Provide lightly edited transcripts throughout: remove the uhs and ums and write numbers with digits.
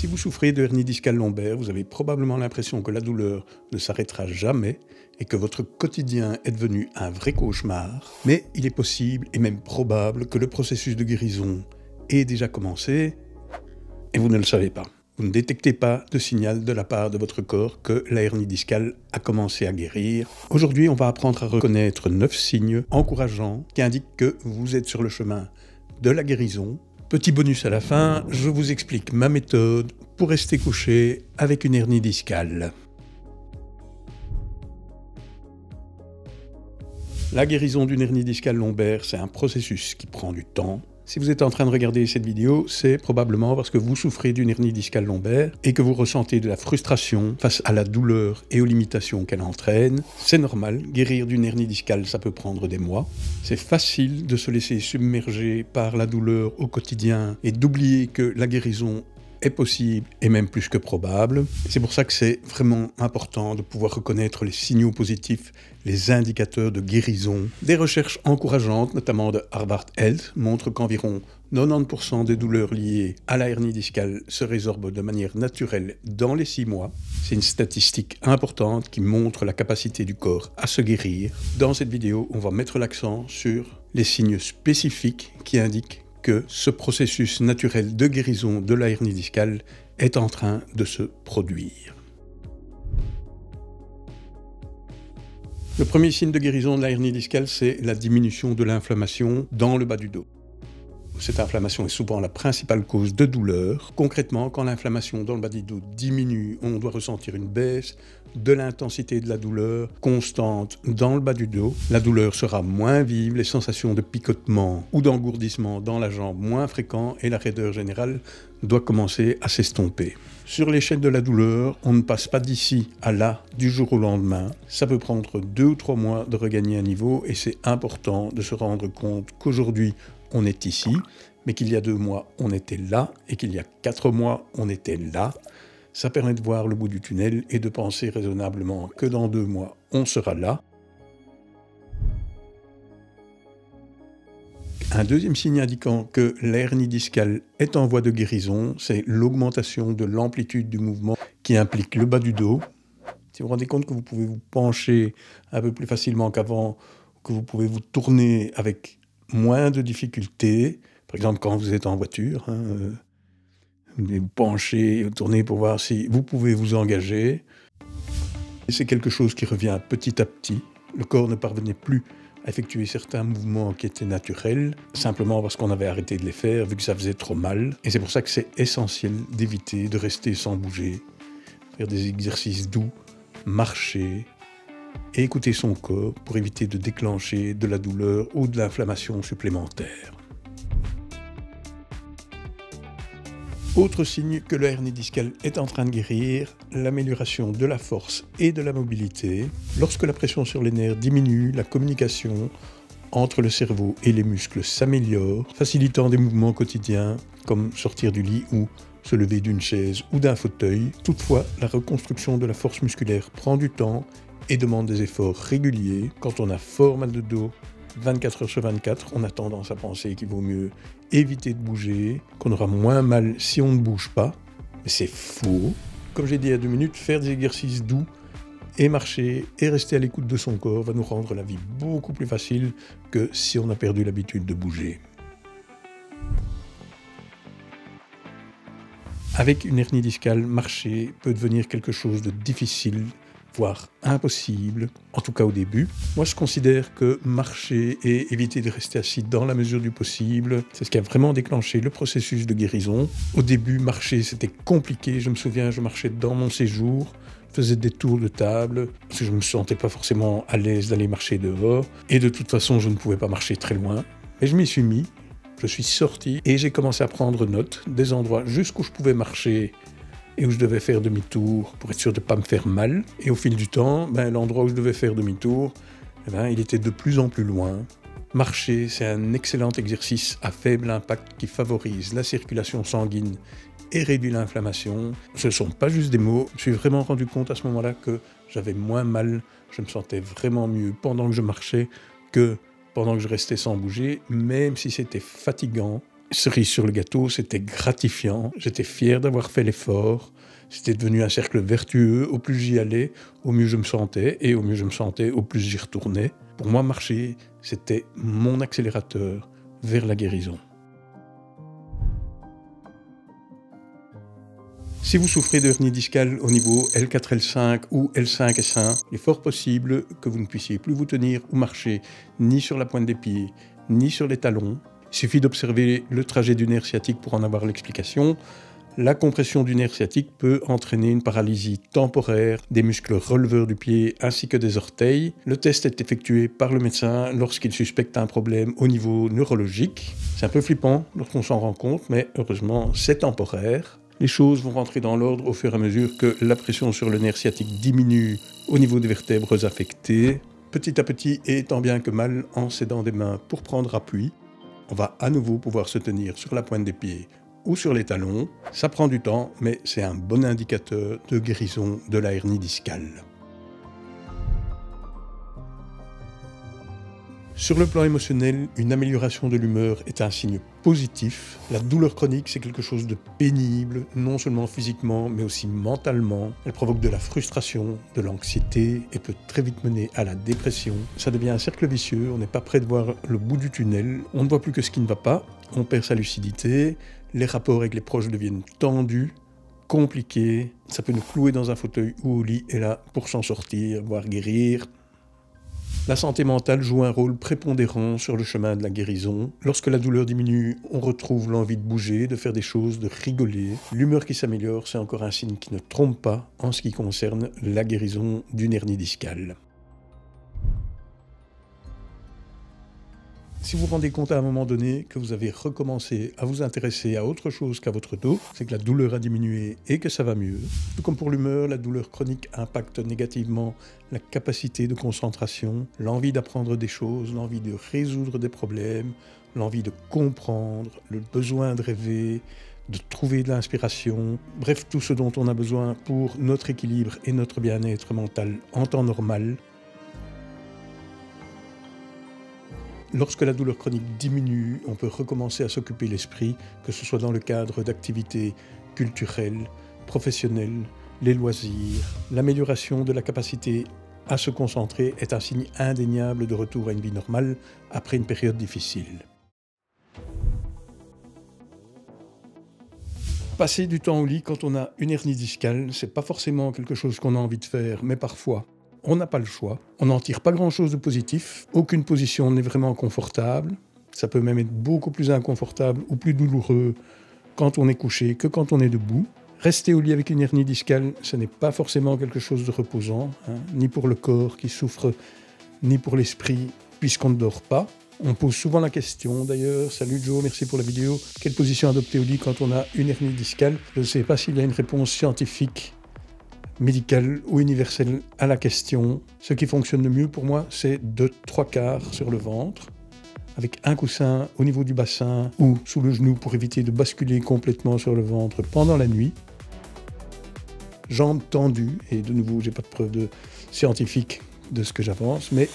Si vous souffrez de hernie discale lombaire, vous avez probablement l'impression que la douleur ne s'arrêtera jamais et que votre quotidien est devenu un vrai cauchemar. Mais il est possible et même probable que le processus de guérison ait déjà commencé et vous ne le savez pas. Vous ne détectez pas de signal de la part de votre corps que la hernie discale a commencé à guérir. Aujourd'hui, on va apprendre à reconnaître 9 signes encourageants qui indiquent que vous êtes sur le chemin de la guérison. Petit bonus à la fin, je vous explique ma méthode pour rester couché avec une hernie discale. La guérison d'une hernie discale lombaire, c'est un processus qui prend du temps. Si vous êtes en train de regarder cette vidéo, c'est probablement parce que vous souffrez d'une hernie discale lombaire et que vous ressentez de la frustration face à la douleur et aux limitations qu'elle entraîne. C'est normal, guérir d'une hernie discale, ça peut prendre des mois. C'est facile de se laisser submerger par la douleur au quotidien et d'oublier que la guérison est possible et même plus que probable. C'est pour ça que c'est vraiment important de pouvoir reconnaître les signaux positifs, les indicateurs de guérison. Des recherches encourageantes, notamment de Harvard Health, montrent qu'environ 90% des douleurs liées à la hernie discale se résorbent de manière naturelle dans les 6 mois. C'est une statistique importante qui montre la capacité du corps à se guérir. Dans cette vidéo, on va mettre l'accent sur les signes spécifiques qui indiquent que ce processus naturel de guérison de la hernie discale est en train de se produire. Le premier signe de guérison de la hernie discale, c'est la diminution de l'inflammation dans le bas du dos. Cette inflammation est souvent la principale cause de douleur. Concrètement, quand l'inflammation dans le bas du dos diminue, on doit ressentir une baisse de l'intensité de la douleur constante dans le bas du dos. La douleur sera moins vive, les sensations de picotement ou d'engourdissement dans la jambe moins fréquentes et la raideur générale doit commencer à s'estomper. Sur l'échelle de la douleur, on ne passe pas d'ici à là du jour au lendemain. Ça peut prendre 2 ou 3 mois de regagner un niveau et c'est important de se rendre compte qu'aujourd'hui, on est ici, mais qu'il y a 2 mois, on était là, et qu'il y a 4 mois, on était là. Ça permet de voir le bout du tunnel et de penser raisonnablement que dans 2 mois, on sera là. Un deuxième signe indiquant que l'hernie discale est en voie de guérison, c'est l'augmentation de l'amplitude du mouvement qui implique le bas du dos. Si vous vous rendez compte que vous pouvez vous pencher un peu plus facilement qu'avant, que vous pouvez vous tourner avec moins de difficultés, par exemple quand vous êtes en voiture, vous penchez, vous tournez pour voir si vous pouvez vous engager. Et c'est quelque chose qui revient petit à petit. Le corps ne parvenait plus à effectuer certains mouvements qui étaient naturels, simplement parce qu'on avait arrêté de les faire, vu que ça faisait trop mal. Et c'est pour ça que c'est essentiel d'éviter de rester sans bouger, faire des exercices doux, marcher, et écouter son corps pour éviter de déclencher de la douleur ou de l'inflammation supplémentaire. Autre signe que la hernie discale est en train de guérir, l'amélioration de la force et de la mobilité. Lorsque la pression sur les nerfs diminue, la communication entre le cerveau et les muscles s'améliore, facilitant des mouvements quotidiens comme sortir du lit ou se lever d'une chaise ou d'un fauteuil. Toutefois, la reconstruction de la force musculaire prend du temps et demande des efforts réguliers. Quand on a fort mal de dos, 24 heures sur 24, on a tendance à penser qu'il vaut mieux éviter de bouger, qu'on aura moins mal si on ne bouge pas. Mais c'est faux. Comme j'ai dit il y a 2 minutes, faire des exercices doux et marcher et rester à l'écoute de son corps va nous rendre la vie beaucoup plus facile que si on a perdu l'habitude de bouger. Avec une hernie discale, marcher peut devenir quelque chose de difficile, voire impossible, en tout cas au début. Moi, je considère que marcher et éviter de rester assis dans la mesure du possible, c'est ce qui a vraiment déclenché le processus de guérison. Au début, marcher, c'était compliqué. Je me souviens, je marchais dans mon séjour, je faisais des tours de table, parce que je ne me sentais pas forcément à l'aise d'aller marcher dehors. Et de toute façon, je ne pouvais pas marcher très loin. Mais je m'y suis mis, je suis sorti et j'ai commencé à prendre note des endroits jusqu'où je pouvais marcher et où je devais faire demi-tour pour être sûr de ne pas me faire mal. Et au fil du temps, l'endroit où je devais faire demi-tour, il était de plus en plus loin. Marcher, c'est un excellent exercice à faible impact qui favorise la circulation sanguine et réduit l'inflammation. Ce ne sont pas juste des mots, je me suis vraiment rendu compte à ce moment-là que j'avais moins mal, je me sentais vraiment mieux pendant que je marchais que pendant que je restais sans bouger, même si c'était fatigant. Cerise sur le gâteau, c'était gratifiant, j'étais fier d'avoir fait l'effort, c'était devenu un cercle vertueux, au plus j'y allais, au mieux je me sentais, et au mieux je me sentais, au plus j'y retournais. Pour moi, marcher, c'était mon accélérateur vers la guérison. Si vous souffrez de hernie discale au niveau L4, L5 ou L5, S1, il est fort possible que vous ne puissiez plus vous tenir ou marcher ni sur la pointe des pieds, ni sur les talons. Il suffit d'observer le trajet du nerf sciatique pour en avoir l'explication. La compression du nerf sciatique peut entraîner une paralysie temporaire des muscles releveurs du pied ainsi que des orteils. Le test est effectué par le médecin lorsqu'il suspecte un problème au niveau neurologique. C'est un peu flippant lorsqu'on s'en rend compte, mais heureusement c'est temporaire. Les choses vont rentrer dans l'ordre au fur et à mesure que la pression sur le nerf sciatique diminue au niveau des vertèbres affectées. Petit à petit et tant bien que mal en s'aidant des mains pour prendre appui, on va à nouveau pouvoir se tenir sur la pointe des pieds ou sur les talons. Ça prend du temps, mais c'est un bon indicateur de guérison de la hernie discale. Sur le plan émotionnel, une amélioration de l'humeur est un signe positif. La douleur chronique, c'est quelque chose de pénible, non seulement physiquement, mais aussi mentalement. Elle provoque de la frustration, de l'anxiété et peut très vite mener à la dépression. Ça devient un cercle vicieux, on n'est pas prêt de voir le bout du tunnel, on ne voit plus que ce qui ne va pas, on perd sa lucidité, les rapports avec les proches deviennent tendus, compliqués, ça peut nous clouer dans un fauteuil ou au lit, et là, pour s'en sortir, voire guérir, la santé mentale joue un rôle prépondérant sur le chemin de la guérison. Lorsque la douleur diminue, on retrouve l'envie de bouger, de faire des choses, de rigoler. L'humeur qui s'améliore, c'est encore un signe qui ne trompe pas en ce qui concerne la guérison d'une hernie discale. Si vous vous rendez compte à un moment donné que vous avez recommencé à vous intéresser à autre chose qu'à votre dos, c'est que la douleur a diminué et que ça va mieux. Tout comme pour l'humeur, la douleur chronique impacte négativement la capacité de concentration, l'envie d'apprendre des choses, l'envie de résoudre des problèmes, l'envie de comprendre, le besoin de rêver, de trouver de l'inspiration, bref, tout ce dont on a besoin pour notre équilibre et notre bien-être mental en temps normal. Lorsque la douleur chronique diminue, on peut recommencer à s'occuper l'esprit, que ce soit dans le cadre d'activités culturelles, professionnelles, les loisirs. L'amélioration de la capacité à se concentrer est un signe indéniable de retour à une vie normale après une période difficile. Passer du temps au lit quand on a une hernie discale, c'est pas forcément quelque chose qu'on a envie de faire, mais parfois, on n'a pas le choix. On n'en tire pas grand-chose de positif. Aucune position n'est vraiment confortable. Ça peut même être beaucoup plus inconfortable ou plus douloureux quand on est couché que quand on est debout. Rester au lit avec une hernie discale, ce n'est pas forcément quelque chose de reposant, ni pour le corps qui souffre, ni pour l'esprit, puisqu'on ne dort pas. On pose souvent la question d'ailleurs, salut Joe, merci pour la vidéo, quelle position adopter au lit quand on a une hernie discale? Je ne sais pas s'il y a une réponse scientifique, médicale ou universelle à la question. Ce qui fonctionne le mieux pour moi, c'est de 3/4 sur le ventre, avec un coussin au niveau du bassin ou sous le genou pour éviter de basculer complètement sur le ventre pendant la nuit. Jambes tendues, et de nouveau, j'ai pas de preuve scientifique de ce que j'avance, mais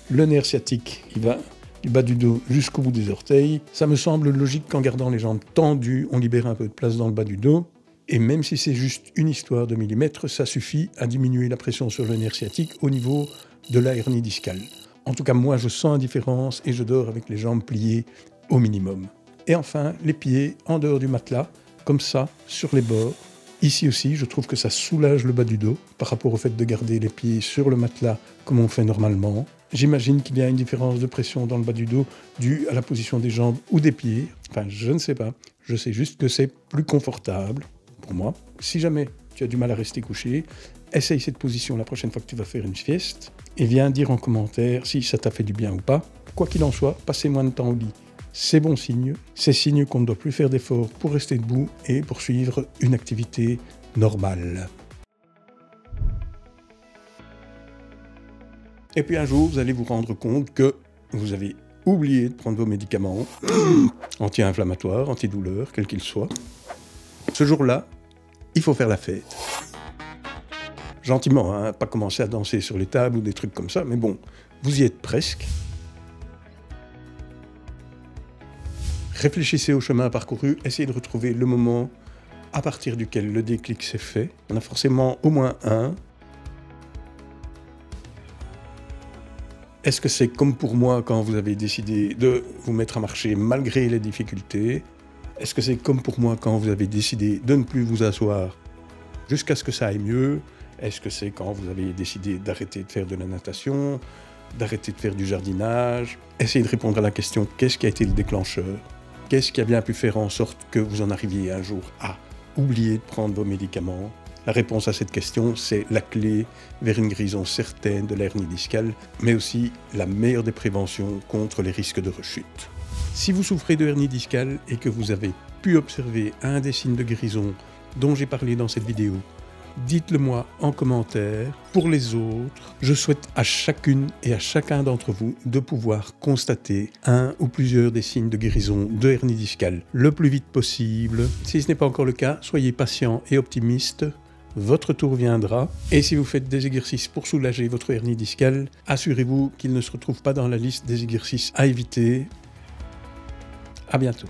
le nerf sciatique, il va du bas du dos jusqu'au bout des orteils. Ça me semble logique qu'en gardant les jambes tendues, on libère un peu de place dans le bas du dos. Et même si c'est juste une histoire de millimètres, ça suffit à diminuer la pression sur le nerf sciatique au niveau de la hernie discale. En tout cas, moi, je sens une différence et je dors avec les jambes pliées au minimum. Et enfin, les pieds en dehors du matelas, comme ça, sur les bords. Ici aussi, je trouve que ça soulage le bas du dos par rapport au fait de garder les pieds sur le matelas comme on fait normalement. J'imagine qu'il y a une différence de pression dans le bas du dos due à la position des jambes ou des pieds. Enfin, je ne sais pas. Je sais juste que c'est plus confortable pour moi. Si jamais tu as du mal à rester couché, essaye cette position la prochaine fois que tu vas faire une sieste et viens dire en commentaire si ça t'a fait du bien ou pas. Quoi qu'il en soit, passer moins de temps au lit, c'est bon signe. C'est signe qu'on ne doit plus faire d'efforts pour rester debout et poursuivre une activité normale. Et puis un jour, vous allez vous rendre compte que vous avez oublié de prendre vos médicaments anti-inflammatoires, antidouleurs, quels qu'ils soient. Ce jour-là, il faut faire la fête. Gentiment, pas commencer à danser sur les tables ou des trucs comme ça, mais bon, vous y êtes presque. Réfléchissez au chemin parcouru, essayez de retrouver le moment à partir duquel le déclic s'est fait. Il y en a forcément au moins un. Est-ce que c'est comme pour moi quand vous avez décidé de vous mettre à marcher malgré les difficultés? Est-ce que c'est comme pour moi quand vous avez décidé de ne plus vous asseoir jusqu'à ce que ça aille mieux? Est-ce que c'est quand vous avez décidé d'arrêter de faire de la natation, d'arrêter de faire du jardinage? Essayez de répondre à la question, qu'est-ce qui a été le déclencheur? Qu'est-ce qui a bien pu faire en sorte que vous en arriviez un jour à oublier de prendre vos médicaments? La réponse à cette question, c'est la clé vers une guérison certaine de l'hernie discale, mais aussi la meilleure des préventions contre les risques de rechute. Si vous souffrez de hernie discale et que vous avez pu observer un des signes de guérison dont j'ai parlé dans cette vidéo, dites-le moi en commentaire. Pour les autres, je souhaite à chacune et à chacun d'entre vous de pouvoir constater un ou plusieurs des signes de guérison de hernie discale le plus vite possible. Si ce n'est pas encore le cas, soyez patient et optimiste. Votre tour viendra. Et si vous faites des exercices pour soulager votre hernie discale, assurez-vous qu'il ne se retrouve pas dans la liste des exercices à éviter. À bientôt.